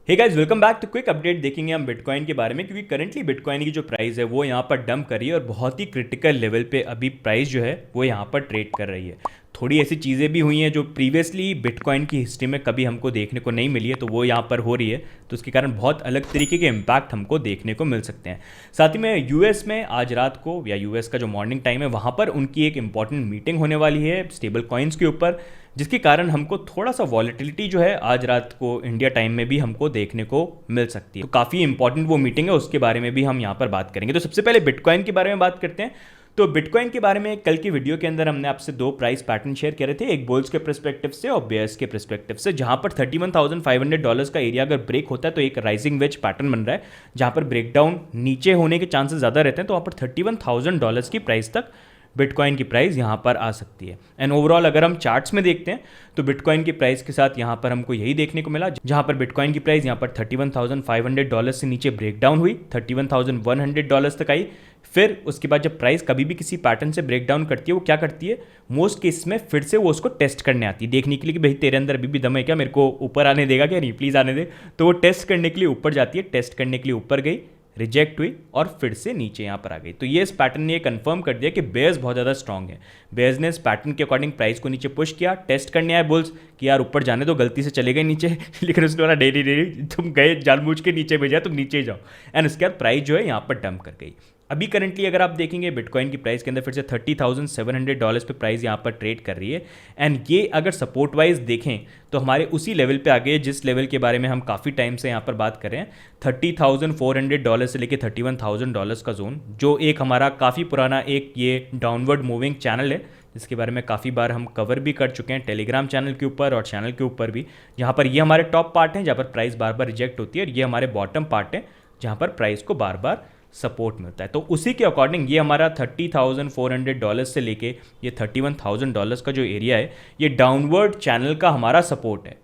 Hey guys, welcome back to quick update. देखेंगे हम bitcoin के बारे में, क्योंकि करंटली बिटकॉइन की जो प्राइस है वो यहाँ पर डंप कर रही है और बहुत ही क्रिटिकल लेवल पे अभी प्राइस जो है वो यहाँ पर ट्रेड कर रही है। थोड़ी ऐसी चीज़ें भी हुई हैं जो प्रीवियसली बिटकॉइन की हिस्ट्री में कभी हमको देखने को नहीं मिली है, तो वो यहाँ पर हो रही है। तो उसके कारण बहुत अलग तरीके के इम्पैक्ट हमको देखने को मिल सकते हैं। साथ ही में यूएस में आज रात को, या यूएस का जो मॉर्निंग टाइम है, वहाँ पर उनकी एक इंपॉर्टेंट मीटिंग होने वाली है स्टेबल कॉइन्स के ऊपर, जिसके कारण हमको थोड़ा सा वॉलेटिलिटी जो है आज रात को इंडिया टाइम में भी हमको देखने को मिल सकती है। तो काफ़ी इंपॉर्टेंट वो मीटिंग है, उसके बारे में भी हम यहाँ पर बात करेंगे। तो सबसे पहले बिटकॉइन के बारे में बात करते हैं। तो बिटकॉइन के बारे में कल की वीडियो के अंदर हमने आपसे दो प्राइस पैटर्न शेयर करे थे, एक बुल्स के पर्सपेक्टिव से और बेयर्स के पर्सपेक्टिव से। जहां पर $31,500 का एरिया अगर ब्रेक होता है तो एक राइजिंग वेज पैटर्न बन रहा है, जहां पर ब्रेकडाउन नीचे होने के चांसेस ज़्यादा रहते हैं। तो वहां पर $31,000 की प्राइस तक बिटकॉइन की प्राइस यहाँ पर आ सकती है। एंड ओवरऑल अगर हम चार्ट्स में देखते हैं तो बिटकॉइन की प्राइस के साथ यहाँ पर हमको यही देखने को मिला, जहाँ पर बिटकॉइन की प्राइस यहाँ पर $31,500 से नीचे ब्रेकडाउन हुई, $31,100 तक आई। फिर उसके बाद जब प्राइस कभी भी किसी पैटर्न से ब्रेकडाउन करती है, वो क्या करती है, मोस्ट केस में फिर से वो उसको टेस्ट करने आती है, देखने के लिए कि भाई तेरे अंदर अभी भी दम है क्या, मेरे को ऊपर आने देगा क्या, नहीं प्लीज़ आने दे। तो वो टेस्ट करने के लिए ऊपर जाती है, टेस्ट करने के लिए ऊपर गई, रिजेक्ट हुई और फिर से नीचे यहाँ पर आ गई। तो ये इस पैटर्न ने कंफर्म कर दिया कि बेयर्स बहुत ज़्यादा स्ट्रांग है। बेयर्स ने इस पैटर्न के अकॉर्डिंग प्राइस को नीचे पुश किया, टेस्ट करने आए बुल्स कि यार ऊपर जाने दो, गलती से चले गए नीचे लेकिन उसने बोला डेली डेली तुम गए जानबूझ के नीचे भेजा, तुम नीचे जाओ। एंड उसके बाद प्राइस जो है यहाँ पर डंप कर गई। अभी करंटली अगर आप देखेंगे बिटकॉइन की प्राइस के अंदर फिर से $30,700 पे प्राइस यहाँ पर ट्रेड कर रही है। एंड ये अगर सपोर्ट वाइज देखें तो हमारे उसी लेवल पे आ गए जिस लेवल के बारे में हम काफ़ी टाइम से यहाँ पर बात कर रहे हैं, $30,400 से लेके $31,000 का जोन, जो एक हमारा काफ़ी पुराना एक ये डाउनवर्ड मूविंग चैनल है, जिसके बारे में काफ़ी बार हम कवर भी कर चुके हैं टेलीग्राम चैनल के ऊपर और चैनल के ऊपर भी। जहाँ पर ये हमारे टॉप पार्ट हैं जहाँ पर प्राइस बार बार रिजेक्ट होती है, और ये हमारे बॉटम पार्ट है जहाँ पर प्राइस को बार बार सपोर्ट मिलता है। तो उसी के अकॉर्डिंग ये हमारा $30,400 से लेके ये $31,000 का जो एरिया है, ये डाउनवर्ड चैनल का हमारा सपोर्ट है।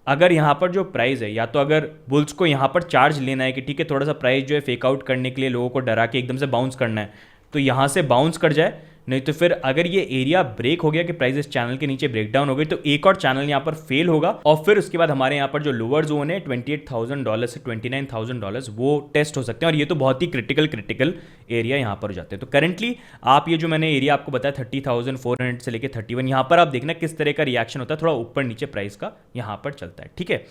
अगर यहाँ पर जो प्राइस है, या तो अगर बुल्स को यहाँ पर चार्ज लेना है कि ठीक है थोड़ा सा प्राइस जो है फेक आउट करने के लिए लोगों को डरा के एकदम से बाउंस करना है, तो यहाँ से बाउंस कर जाए, नहीं तो फिर अगर ये एरिया ब्रेक हो गया कि प्राइस इस चैनल के नीचे ब्रेकडाउन हो गई, तो एक और चैनल यहाँ पर फेल होगा और फिर उसके बाद हमारे यहाँ पर जो लोअर जोन है $28,000 से $29,000 वो टेस्ट हो सकते हैं, और ये तो बहुत ही क्रिटिकल एरिया यहाँ पर हो जाते हैं। तो करंटली आप ये जो मैंने एरिया आपको बताया 30,400 से लेकर 31, यहाँ पर आप देखना किस तरह का रिएक्शन होता है, थोड़ा ऊपर नीचे प्राइस का यहाँ पर चलता है, ठीक है।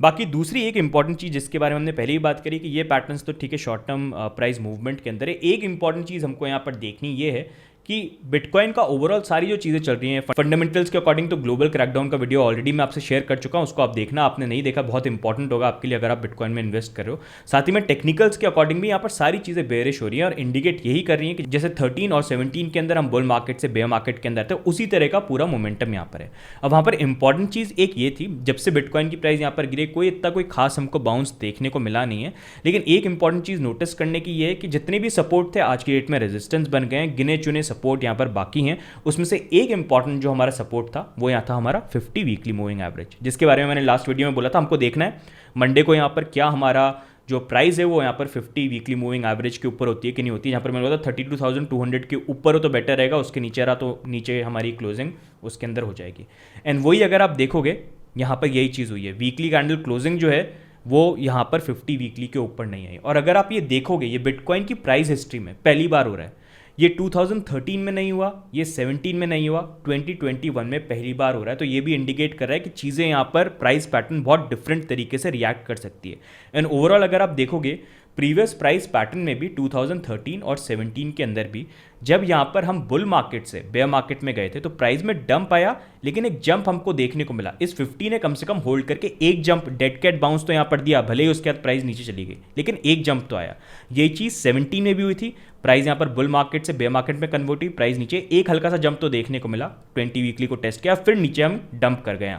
बाकी दूसरी एक इंपॉर्टेंट चीज़ जिसके बारे में हमने पहले ही बात करी कि ये पैटर्न्स तो ठीक है शॉर्ट टर्म प्राइस मूवमेंट के अंदर है, एक इंपॉर्टेंट चीज़ हमको यहाँ पर देखनी ये है कि बिटकॉइन का ओवरऑल सारी जो चीज़ें चल रही हैं फंडामेंटल्स के अकॉर्डिंग, तो ग्लोबल क्रैकडाउन का वीडियो ऑलरेडी मैं आपसे शेयर कर चुका हूं, उसको आप देखना, आपने नहीं देखा बहुत इंपॉर्टेंट होगा आपके लिए अगर आप बिटकॉइन में इन्वेस्ट कर रहे हो। साथ ही में टेक्निकल्स के अकॉर्डिंग भी यहाँ पर सारी चीज़ें बेयरिश हो रही हैं और इंडिकेट यही कर रही हैं कि जैसे 13 और 17 के अंदर हम बुल मार्केट से बेयर मार्केट के अंदर थे, उसी तरह का पूरा मोमेंटम यहाँ पर है। अब वहाँ पर इंपॉर्टेंट चीज़ एक ये थी, जब से बिटकॉइन की प्राइस यहाँ पर गिरे कोई इतना कोई खास हमको बाउंस देखने को मिला नहीं है, लेकिन एक इंपॉर्टेंट चीज़ नोटिस करने की ये है कि जितने भी सपोर्ट थे आज की डेट में रेजिस्टेंस बन गए हैं, गिने चुने सपोर्ट यहाँ पर बाकी हैं। उसमें से एक इंपॉर्टेंट जो हमारा सपोर्ट था वो यहाँ था हमारा 50 वीकली मूविंग एवरेज, जिसके बारे में मैंने लास्ट वीडियो में बोला था हमको देखना है मंडे को यहाँ पर क्या हमारा जो प्राइस है वो यहाँ पर 50 वीकली मूविंग एवरेज के ऊपर होती है कि नहीं होती है। यहाँ पर मैंने बोला 32,200 के ऊपर हो तो बेटर रहेगा, उसके नीचे रहा तो नीचे हमारी क्लोजिंग उसके अंदर हो जाएगी। एंड वही अगर आप देखोगे यहाँ पर यही चीज़ हुई है, वीकली कैंडल क्लोजिंग जो है वो यहाँ पर 50 वीकली के ऊपर नहीं आई। और अगर आप ये देखोगे ये बिटकॉइन की प्राइस हिस्ट्री में पहली बार हो रहा है, ये 2013 में नहीं हुआ, ये 17 में नहीं हुआ, 2021 में पहली बार हो रहा है। तो ये भी इंडिकेट कर रहा है कि चीज़ें यहाँ पर प्राइस पैटर्न बहुत डिफरेंट तरीके से रिएक्ट कर सकती है। एंड ओवरऑल अगर आप देखोगे प्रीवियस प्राइस पैटर्न में भी 2013 और 17 के अंदर भी जब यहाँ पर हम बुल मार्केट से बेयर मार्केट में गए थे तो प्राइस में डंप आया, लेकिन एक जंप हमको देखने को मिला। इस 50 ने कम से कम होल्ड करके एक जंप, डेड कैट बाउंस तो यहाँ पर दिया, भले ही उसके बाद प्राइस नीचे चली गई, लेकिन एक जंप तो आया। यही चीज़ 17 में भी हुई थी, प्राइस यहाँ पर बुल मार्केट से बेयर मार्केट में कन्वर्ट हुई, प्राइस नीचे एक हल्का सा जंप तो देखने को मिला, 20 वीकली को टेस्ट किया, फिर नीचे हम डंप कर गए।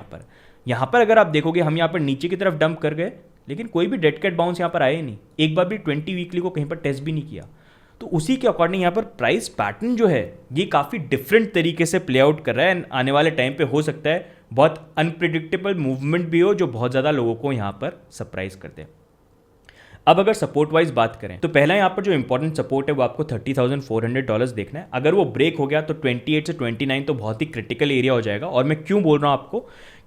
यहाँ पर अगर आप देखोगे हम यहाँ पर नीचे की तरफ डंप कर गए, लेकिन कोई भी डेड कैट बाउंस यहाँ पर आया ही नहीं, एक बार भी 20 वीकली को कहीं पर टेस्ट भी नहीं किया। तो उसी के अकॉर्डिंग यहाँ पर प्राइस पैटर्न जो है ये काफ़ी डिफरेंट तरीके से प्ले आउट कर रहा है। आने वाले टाइम पे हो सकता है बहुत अनप्रिडिक्टेबल मूवमेंट भी हो जो बहुत ज़्यादा लोगों को यहाँ पर सरप्राइज कर दे। अब अगर सपोर्ट वाइज बात करें तो पहला यहाँ पर जो इंपॉर्टेंट सपोर्ट है वो आपको $30,400 देखना है। अगर वो ब्रेक हो गया तो 28 से 29 तो बहुत ही क्रिटिकल एरिया हो जाएगा। और मैं क्यों बोल रहा हूँ आपको,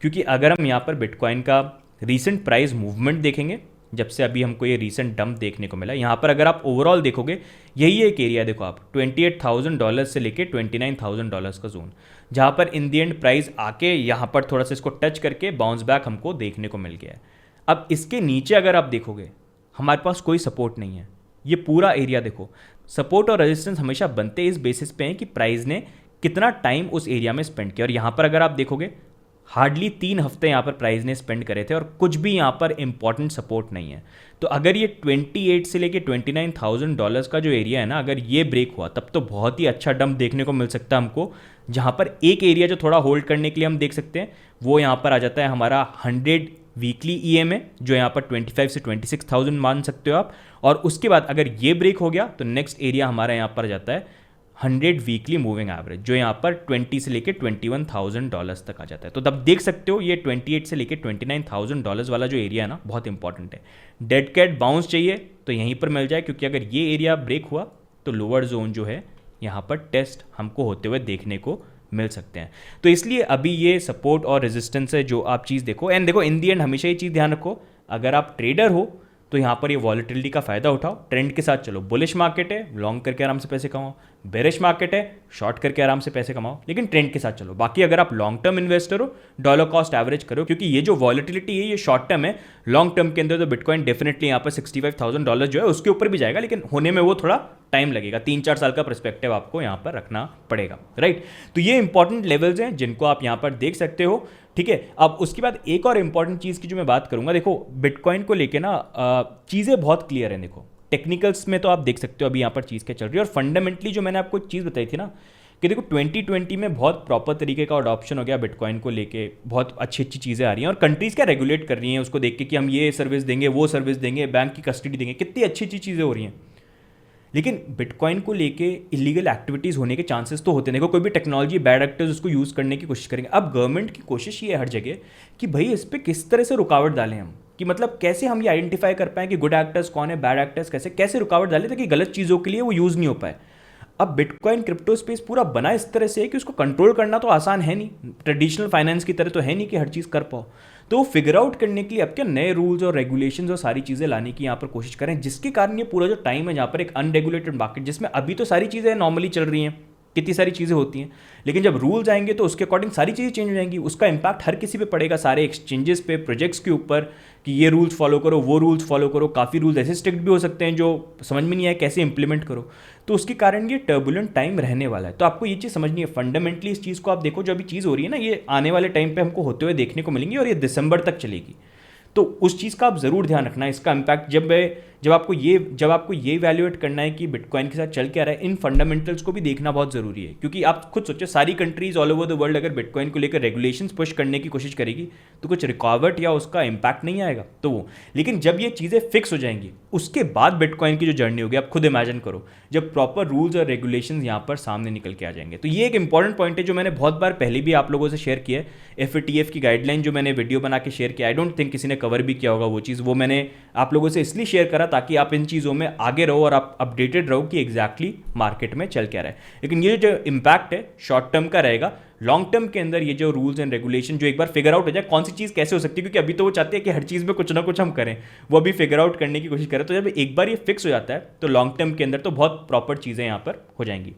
क्योंकि अगर हम यहाँ पर बिटकॉइन का रीसेंट प्राइस मूवमेंट देखेंगे, जब से अभी हमको ये रीसेंट डंप देखने को मिला। यहाँ पर अगर आप ओवरऑल देखोगे, यही एक एरिया देखो आप, $28,000 से लेके $29,000 का जोन, जहाँ पर इन दी एंड प्राइस आके यहाँ पर थोड़ा सा इसको टच करके बाउंस बैक हमको देखने को मिल गया है। अब इसके नीचे अगर आप देखोगे, हमारे पास कोई सपोर्ट नहीं है। ये पूरा एरिया देखो, सपोर्ट और रेजिस्टेंस हमेशा बनते इस बेसिस पे हैं कि प्राइस ने कितना टाइम उस एरिया में स्पेंड किया। और यहाँ पर अगर आप देखोगे, हार्डली 3 हफ्ते यहाँ पर प्राइस ने स्पेंड करे थे और कुछ भी यहाँ पर इंपॉर्टेंट सपोर्ट नहीं है। तो अगर ये 28 से लेके $29,000 का जो एरिया है ना, अगर ये ब्रेक हुआ तब तो बहुत ही अच्छा डंप देखने को मिल सकता है हमको। जहाँ पर एक एरिया जो थोड़ा होल्ड करने के लिए हम देख सकते हैं, वो यहाँ पर आ जाता है हमारा 100 वीकली EMA, जो यहाँ पर 25 से 26,000 मान सकते हो आप। और उसके बाद अगर ये ब्रेक हो गया तो नेक्स्ट एरिया हमारा यहाँ पर आ जाता है 100 वीकली मूविंग एवरेज, जो यहाँ पर 20 से लेके $21,000 तक आ जाता है। तो तब देख सकते हो ये 28 से लेके $29,000 वाला जो एरिया है ना, बहुत इंपॉर्टेंट है। डेड कैट बाउंस चाहिए तो यहीं पर मिल जाए, क्योंकि अगर ये एरिया ब्रेक हुआ तो लोअर जोन जो है यहाँ पर टेस्ट हमको होते हुए देखने को मिल सकते हैं। तो इसलिए अभी ये सपोर्ट और रेजिस्टेंस है जो आप चीज़ देखो। एंड देखो, इन दी एंड हमेशा ये चीज़ ध्यान रखो, अगर आप ट्रेडर हो तो यहाँ पर ये वॉलेटिलिटी का फायदा उठाओ, ट्रेंड के साथ चलो। बुलिश मार्केट है, लॉन्ग करके आराम से पैसे कमाओ। बेरिश मार्केट है, शॉर्ट करके आराम से पैसे कमाओ, लेकिन ट्रेंड के साथ चलो। बाकी अगर आप लॉन्ग टर्म इन्वेस्टर हो, डॉलर कॉस्ट एवरेज करो, क्योंकि ये जो वॉलेटिलिटी है ये शॉर्ट टर्म है। लॉन्ग टर्म के अंदर तो बिटकॉइन डेफिनेटली यहाँ पर $65,000 जो है उसके ऊपर भी जाएगा, लेकिन होने में वो थोड़ा टाइम लगेगा। 3-4 साल का पर्सपेक्टिव आपको यहाँ पर रखना पड़ेगा, राइट। तो ये इंपॉर्टेंट लेवल्स हैं जिनको आप यहाँ पर देख सकते हो, ठीक है। अब उसके बाद एक और इंपॉर्टेंट चीज़ की जो मैं बात करूंगा, देखो बिटकॉइन को लेके ना चीज़ें बहुत क्लियर हैं। देखो टेक्निकल्स में तो आप देख सकते हो अभी यहाँ पर चीज़ क्या चल रही है, और फंडामेंटली जो मैंने आपको चीज़ बताई थी ना, कि देखो 2020 में बहुत प्रॉपर तरीके का अडॉप्शन हो गया बिटकॉइन को लेके, बहुत अच्छी अच्छी चीज़ें आ रही हैं और कंट्रीज़ क्या रेगुलेट कर रही हैं उसको देख के कि हम ये सर्विस देंगे, वो सर्विस देंगे, बैंक की कस्टडी देंगे, कितनी अच्छी अच्छी चीज़ें हो रही हैं। लेकिन बिटकॉइन को लेके इलीगल एक्टिविटीज़ होने के चांसेस तो होते हैं। देखो कोई भी टेक्नोलॉजी, बैड एक्टर्स उसको यूज़ करने की कोशिश करेंगे। अब गवर्नमेंट की कोशिश ये है हर जगह कि भाई इस पर किस तरह से रुकावट डालें हम, कि मतलब कैसे हम ये आइडेंटिफाई कर पाएँ कि गुड एक्टर्स कौन है, बैड एक्टर्स कैसे रुकावट डालें ताकि गलत चीज़ों के लिए वो यूज़ नहीं हो पाए। अब बिटकॉइन क्रिप्टो स्पेस पूरा बना इस तरह से है कि उसको कंट्रोल करना तो आसान है नहीं, ट्रेडिशनल फाइनेंस की तरह तो है नहीं कि हर चीज़ कर पाओ। तो फिगर आउट करने के लिए अब क्या नए रूल्स और रेगुलेशंस और सारी चीज़ें लाने की यहाँ पर कोशिश करें, जिसके कारण ये पूरा जो टाइम है जहाँ पर एक अनरेगुलेटेड मार्केट, जिसमें अभी तो सारी चीज़ें नॉर्मली चल रही हैं, कितनी सारी चीज़ें होती हैं, लेकिन जब रूल्स आएंगे तो उसके अकॉर्डिंग सारी चीज़ें चेंज हो जाएंगी। उसका इंपैक्ट हर किसी पे पड़ेगा, सारे एक्सचेंजेस पे, प्रोजेक्ट्स के ऊपर, कि ये रूल्स फॉलो करो, वो रूल्स फॉलो करो। काफ़ी रूल्स ऐसे स्ट्रिक्ट भी हो सकते हैं जो समझ में नहीं आए कैसे इंप्लीमेंट करो। तो उसके कारण ये टर्बुलेंट टाइम रहने वाला है। तो आपको ये चीज़ समझनी है, फंडामेंटली इस चीज़ को आप देखो, जो अभी चीज़ हो रही है ना, ये आने वाले टाइम पे हमको होते हुए देखने को मिलेंगी और ये दिसंबर तक चलेगी। तो उस चीज़ का आप ज़रूर ध्यान रखना है, इसका इम्पैक्ट जब आपको ये वैल्यूएट करना है कि बिटकॉइन के साथ चल क्या रहा है, इन फंडामेंटल्स को भी देखना बहुत ज़रूरी है। क्योंकि आप खुद सोचो, सारी countries all over the world अगर बिटकॉइन को लेकर रेगुलेशंस पुश करने की कोशिश करेगी तो कुछ रिकॉर्ड या उसका इम्पैक्ट नहीं आएगा। तो वो, लेकिन जब ये चीज़ें फिक्स हो जाएंगी उसके बाद बिटकॉइन की जो जर्नी होगी, आप खुद इमेजिन करो जब प्रॉपर रूल्स और रेगुलेशंस यहाँ पर सामने निकल के आ जाएंगे। तो ये एक इंपॉर्टेंट पॉइंट है जो मैंने बहुत बार पहले भी आप लोगों से शेयर किया है। FATF की गाइडलाइन जो मैंने वीडियो बना के शेयर किया, आई डोंट थिंक किसी ने कवर भी किया होगा वो चीज़। वो मैंने आप लोगों से इसलिए शेयर करा ताकि आप इन चीज़ों में आगे रहो और आप अपडेटेड रहो कि एग्जैक्टली मार्केट में चल क्या रहा है। लेकिन ये जो इम्पैक्ट है शॉर्ट टर्म का रहेगा। लॉन्ग टर्म के अंदर ये जो रूल्स एंड रेगुलेशन जो एक बार फिगर आउट हो जाए कौन सी चीज़ कैसे हो सकती है, क्योंकि अभी तो वो चाहते हैं कि हर चीज़ में कुछ ना कुछ हम करें, वो अभी फिगर आउट करने की कोशिश करें। तो जब एक बार ये फिक्स हो जाता है तो लॉन्ग टर्म के अंदर तो बहुत प्रॉपर चीज़ें यहाँ पर हो जाएंगी,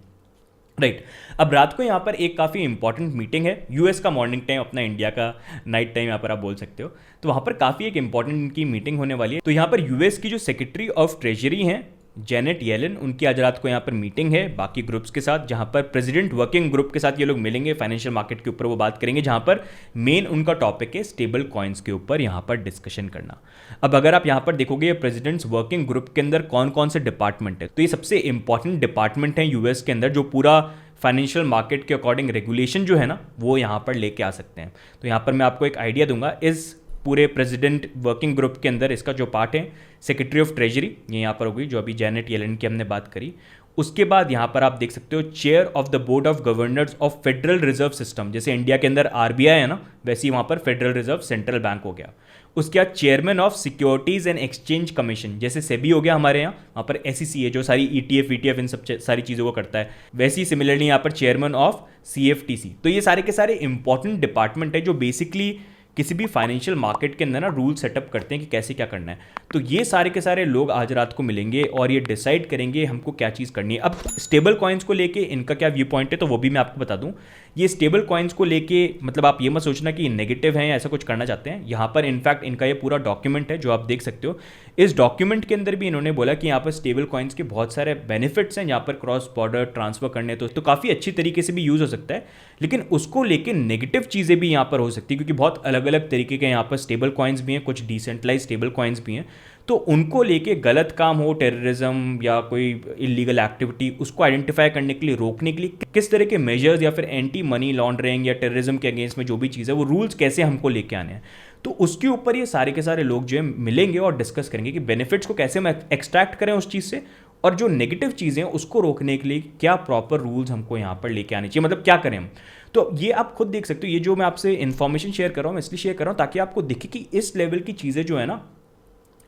राइट। अब रात को यहाँ पर एक काफ़ी इंपॉर्टेंट मीटिंग है, यूएस का मॉर्निंग टाइम, अपना इंडिया का नाइट टाइम यहाँ पर आप बोल सकते हो। तो वहाँ पर काफ़ी एक इंपॉर्टेंट इनकी मीटिंग होने वाली है। तो यहाँ पर यूएस की जो सेक्रेटरी ऑफ ट्रेजरी हैं जेनेट येलन, उनकी आज रात को यहाँ पर मीटिंग है बाकी ग्रुप्स के साथ, जहाँ पर प्रेसिडेंट वर्किंग ग्रुप के साथ ये लोग मिलेंगे, फाइनेंशियल मार्केट के ऊपर वो बात करेंगे, जहाँ पर मेन उनका टॉपिक है स्टेबल कॉइन्स के ऊपर यहाँ पर डिस्कशन करना। अब अगर आप यहाँ पर देखोगे प्रेसिडेंट्स वर्किंग ग्रुप के अंदर कौन कौन से डिपार्टमेंट है, तो ये सबसे इंपॉर्टेंट डिपार्टमेंट है यूएस के अंदर, जो पूरा फाइनेंशियल मार्केट के अकॉर्डिंग रेगुलेशन जो है ना वो यहाँ पर लेके आ सकते हैं। तो यहाँ पर मैं आपको एक आइडिया दूंगा, इस पूरे प्रेसिडेंट वर्किंग ग्रुप के अंदर इसका जो पार्ट है सेक्रेटरी ऑफ ट्रेजरी, ये यहाँ पर होगी, जो अभी जेनेट येलन की हमने बात करी। उसके बाद यहाँ पर आप देख सकते हो chair of the board of governors of federal reserve system, जैसे इंडिया के अंदर RBI है ना, वैसे ही वहाँ पर फेडरल रिजर्व सेंट्रल बैंक हो गया। उसके बाद chairman of securities and exchange commission, जैसे सेबी हो गया हमारे यहाँ, वहाँ पर SEC है जो सारी ETF VTF इन सब सारी चीज़ों को करता है, वैसे ही सिमिलरली यहाँ पर चेयरमैन ऑफ CFTC। तो ये सारे के सारे इंपॉर्टेंट डिपार्टमेंट है जो बेसिकली किसी भी फाइनेंशियल मार्केट के अंदर ना रूल सेटअप करते हैं कि कैसे क्या करना है। तो ये सारे के सारे लोग आज रात को मिलेंगे और ये डिसाइड करेंगे हमको क्या चीज़ करनी है। अब स्टेबल कॉइन्स को लेके इनका क्या व्यू पॉइंट है तो वो भी मैं आपको बता दूं। ये स्टेबल कॉइन्स को लेके मतलब आप ये मत सोचना कि नेगेटिव है या ऐसा कुछ करना चाहते हैं। यहाँ पर इनफैक्ट इनका ये पूरा डॉक्यूमेंट है जो आप देख सकते हो। इस डॉक्यूमेंट के अंदर भी इन्होंने बोला कि यहाँ पर स्टेबल कॉइन्स के बहुत सारे बेनिफिट्स हैं, यहाँ पर क्रॉस बॉर्डर ट्रांसफर करने तो काफ़ी अच्छी तरीके से भी यूज़ हो सकता है। लेकिन उसको लेके नेगेटिव चीज़ें भी यहाँ पर हो सकती है, क्योंकि बहुत अलग अलग तरीके के यहाँ पर स्टेबल कॉइन्स भी हैं, कुछ डिसेंट्रलाइज स्टेबल कॉइन्स भी हैं। तो उनको लेके गलत काम हो, टेररिज्म या कोई इलीगल एक्टिविटी, उसको आइडेंटिफाई करने के लिए, रोकने के लिए किस तरह के मेजर्स या फिर एंटी मनी लॉन्ड्रिंग या टेररिज्म के अगेंस्ट में जो भी चीज़ है वो रूल्स कैसे हमको लेके आने हैं, तो उसके ऊपर ये सारे के सारे लोग जो है मिलेंगे और डिस्कस करेंगे कि बेनिफिट्स को कैसे हम एक्सट्रैक्ट करें उस चीज़ से, और जो नेगेटिव चीज़ें हैं उसको रोकने के लिए क्या प्रॉपर रूल्स हमको यहाँ पर लेके आने चाहिए, मतलब क्या करें हम। तो ये आप खुद देख सकते हो। ये जो मैं आपसे इन्फॉर्मेशन शेयर कर रहा हूँ मैं इसलिए शेयर कर रहा हूँ ताकि आपको दिखे कि इस लेवल की चीज़ें जो है ना,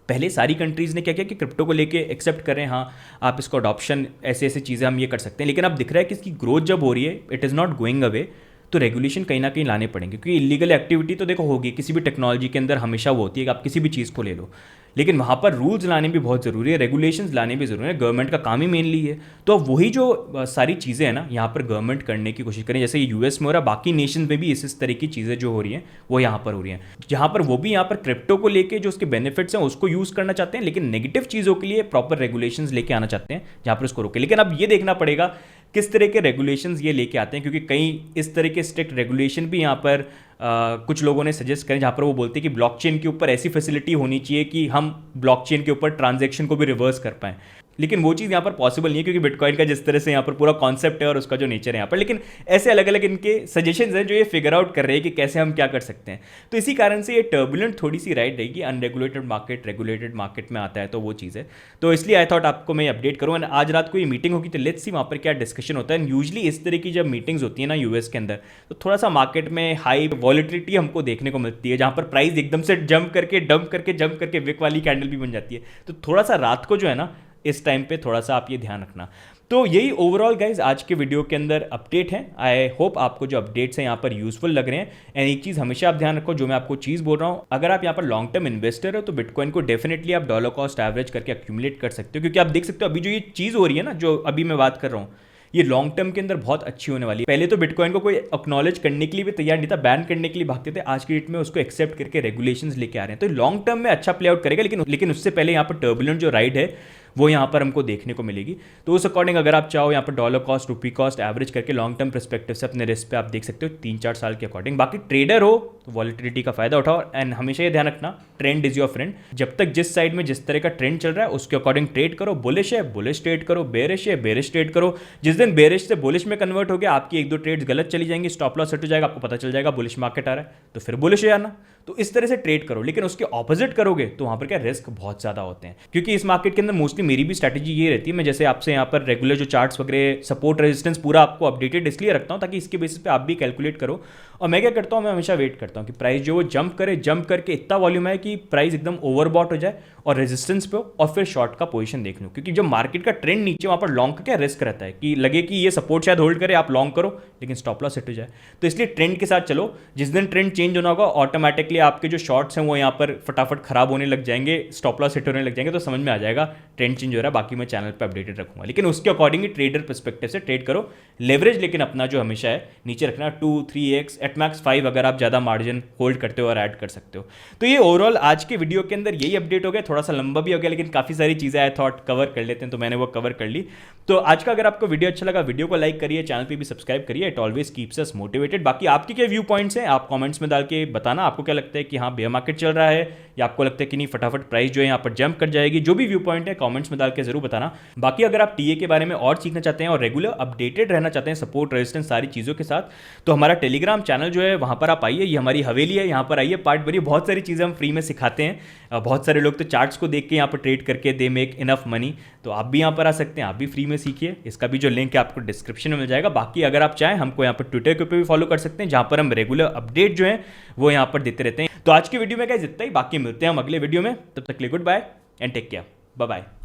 पहले सारी कंट्रीज़ ने क्या किया कि क्रिप्टो को लेके एक्सेप्ट करें, हाँ आप इसको अडॉप्शन ऐसे ऐसे चीज़ें हम ये कर सकते हैं। लेकिन अब दिख रहा है कि इसकी ग्रोथ जब हो रही है, it is not going away, तो रेगुलेशन कहीं ना कहीं लाने पड़ेंगे। क्योंकि इलीगल एक्टिविटी तो देखो होगी, किसी भी टेक्नोलॉजी के अंदर हमेशा वो होती है कि आप किसी भी चीज़ को ले लो, लेकिन वहाँ पर रूल्स लाने भी बहुत ज़रूरी है, रेगुलेशंस लाने भी ज़रूरी है। गवर्नमेंट का काम ही मेनली है। तो अब वही जो सारी चीज़ें हैं ना यहाँ पर गवर्नमेंट करने की कोशिश करें, जैसे यूएस में हो रहा है, बाकी नेशंस में भी इस तरह की चीज़ें जो हो रही हैं वो यहाँ पर हो रही हैं, जहाँ पर वो भी यहाँ पर क्रिप्टो को लेके जो उसके बेनिफिट्स हैं उसको यूज़ करना चाहते हैं, लेकिन नेगेटिव चीज़ों के लिए प्रॉपर रेगुलेशंस लेके आना चाहते हैं जहाँ पर उसको रोके। लेकिन अब ये देखना पड़ेगा किस तरह के रेगुलेशंस ये लेके आते हैं, क्योंकि कई इस तरह के स्ट्रिक्ट रेगुलेशन भी यहाँ पर कुछ लोगों ने सजेस्ट करें, जहाँ पर वो बोलते हैं कि ब्लॉकचेन के ऊपर ऐसी फैसिलिटी होनी चाहिए कि हम ब्लॉकचेन के ऊपर ट्रांजैक्शन को भी रिवर्स कर पाएं। लेकिन वो चीज़ यहाँ पर पॉसिबल नहीं है, क्योंकि बिटकॉइन का जिस तरह से यहाँ पर पूरा कॉन्सेप्ट है और उसका जो नेचर है यहाँ पर। लेकिन ऐसे अलग अलग इनके सजेशंस हैं जो ये फिगर आउट कर रहे हैं कि कैसे हम क्या कर सकते हैं। तो इसी कारण से ये टर्बुलेंट थोड़ी सी राइड रहेगी। अनरेगुलेटेड मार्केट रेगुलेटेड मार्केट में आता है तो वो चीज़ है। तो इसलिए आई थॉट आपको मैं अपडेट करूँ। एंड आज रात को ये मीटिंग होगी तो लेट्स सी वहाँ पर क्या डिस्कशन होता है। यूजली इस तरह की जब मीटिंग्स होती है ना यूएस के अंदर, तो थोड़ा सा मार्केट में हाई वॉलिटिलिटी हमको देखने को मिलती है, जहाँ पर प्राइस एकदम से जंप करके विक वाली कैंडल भी बन जाती है। तो थोड़ा सा रात को जो है ना इस टाइम पे थोड़ा सा आप ये ध्यान रखना। तो यही ओवरऑल गाइज आज के वीडियो के अंदर अपडेट है। आई होप आपको जो अपडेट्स हैं यहाँ पर यूजफुल लग रहे हैं। एंड एक चीज़ हमेशा आप ध्यान रखो, जो मैं आपको चीज़ बोल रहा हूँ, अगर आप यहाँ पर लॉन्ग टर्म इन्वेस्टर हो तो बिटकॉइन को डेफिनेटली आप डॉलर कॉस्ट एवरेज करके अक्यूमुलेट कर सकते हो, क्योंकि आप देख सकते हो अभी जो ये चीज़ हो रही है ना, जो अभी मैं बात कर रहा हूँ, ये लॉन्ग टर्म के अंदर बहुत अच्छी होने वाली है। पहले तो बिटकॉइन को कोई एक्नॉलेज करने के लिए भी तैयार नहीं था, बैन करने के लिए भागते थे। आज की डेट में उसको एक्सेप्ट करके रेगुलेशंस लेके आ रहे हैं, तो लॉन्ग टर्म में अच्छा प्ले आउट करेगा। लेकिन उससे पहले यहाँ पर टर्बुलेंट जो राइड है वो यहाँ पर हमको देखने को मिलेगी। तो उस अकॉर्डिंग अगर आप चाहो यहाँ पर डॉलर कॉस्ट रुपी कॉस्ट एवरेज करके लॉन्ग टर्म परस्पेक्टिव से अपने रिस्क पे आप देख सकते हो 3-4 साल के अकॉर्डिंग। बाकी ट्रेडर हो तो वॉलिटिलिटी का फायदा उठाओ। एंड हमेशा ये ध्यान रखना, ट्रेंड इज योर फ्रेंड। जब तक जिस साइड में जिस तरह का ट्रेंड चल रहा है उसके अकॉर्डिंग ट्रेड करो। बुलिश है बुलिश ट्रेड करो, बेरिश है बेरिश ट्रेड करो। जिस दिन बेरिश से बुलिश में कन्वर्ट हो गया, आपकी 1-2 ट्रेड्स गलत चली जाएंगी, स्टॉप लॉस सेट हो जाएगा, आपको पता चल जाएगा बुलिश मार्केट आ रहा है तो फिर बुलिश हो जाना। तो इस तरह से ट्रेड करो। लेकिन उसके ऑपोजिट करोगे तो वहाँ पर क्या रिस्क बहुत ज़्यादा होते हैं, क्योंकि इस मार्केट के अंदर मोस्टली मेरी भी स्ट्रैटेजी ये रहती है, मैं जैसे आपसे यहाँ पर रेगुलर जो चार्ट्स वगैरह सपोर्ट रेजिस्टेंस पूरा आपको अपडेटेड इसलिए रखता हूँ ताकि इसके बेसिस पे आप भी कैलकुलेट करो। और मैं क्या करता हूँ, मैं हमेशा वेट करता हूँ कि प्राइस जो वो जंप करे, जंप करके इतना वॉल्यूम है कि प्राइस एकदम ओवरबॉट हो जाए और रेजिस्टेंस पे हो, और फिर शॉर्ट का पोजीशन देख लूँ। क्योंकि जब मार्केट का ट्रेंड नीचे, वहाँ पर लॉन्ग का क्या रिस्क रहता है कि लगे कि ये सपोर्ट शायद होल्ड करे, आप लॉन्ग करो लेकिन स्टॉप लॉस हिट हो जाए। तो इसलिए ट्रेंड के साथ चलो। जिस दिन ट्रेंड चेंज होना होगा ऑटोमेटिकली आपके जो शॉर्ट्स हैं वो यहाँ पर फटाफट खराब होने लग जाएंगे, स्टॉप लॉस हिट होने लग जाएंगे, तो समझ में आ जाएगा ट्रेंड चेंज हो रहा है। बाकी मैं चैनल पर अपडेटेड रखूंगा, लेकिन उसके अकॉर्डिंग ट्रेडर पर्सपेक्टिव से ट्रेड करो। लेवरेज लेकिन अपना जो हमेशा है नीचे रखना, 2-3x एट मैक्स 5 अगर आप ज़्यादा मार्जिन होल्ड करते हो और ऐड कर सकते हो। तो ये ओवरऑल आज के वीडियो के अंदर यही अपडेट हो गया। थोड़ा सा लंबा भी हो गया लेकिन काफ़ी सारी चीज़ें आई थॉट कवर कर लेते हैं, तो मैंने वो कवर कर ली। तो आज का अगर आपको वीडियो अच्छा लगा, वीडियो को लाइक करिए, चैनल पे भी सब्सक्राइब करिए। It always keeps us motivated. बाकी आपके क्या व्यू पॉइंट्स हैं आप कमेंट्स में डाल के बताना। आपको क्या लगता है कि हाँ बेयर मार्केट चल रहा है, या आपको लगता है कि नहीं फटाफट प्राइस जो है यहाँ पर जंप कर जाएगी। जो भी व्यू पॉइंट है कमेंट्स में डाल के जरूर बताना। बाकी अगर आप टीए के बारे में और सीखना चाहते हैं और रेगुलर अपडेटेड रहना चाहते हैं सपोर्ट रेजिस्टेंस सारी चीज़ों के साथ, तो हमारा टेलीग्राम चैनल जो है वहाँ पर आप आइए। ये हमारी हवेली है, यहाँ पर आइए, पार्ट भरिए। बहुत सारी चीज़ें हम फ्री में सिखाते हैं। बहुत सारे लोग तो चार्ट्स को देख के यहाँ पर ट्रेड करके दे मेक इनफ मनी। तो आप भी यहाँ पर आ सकते हैं, आप भी फ्री में सीखिए। इसका भी जो लिंक है आपको डिस्क्रिप्शन में मिल जाएगा। बाकी अगर आप चाहें हमको यहाँ पर ट्विटर के ऊपर भी फॉलो कर सकते हैं, जहाँ पर हम रेगुलर अपडेट जो है वो यहाँ पर देते रहते हैं। तो आज की वीडियो में क्या इतना ही, बाकी मिलते हैं हम अगले वीडियो में। तब तक के लिए goodbye and take care, bye bye.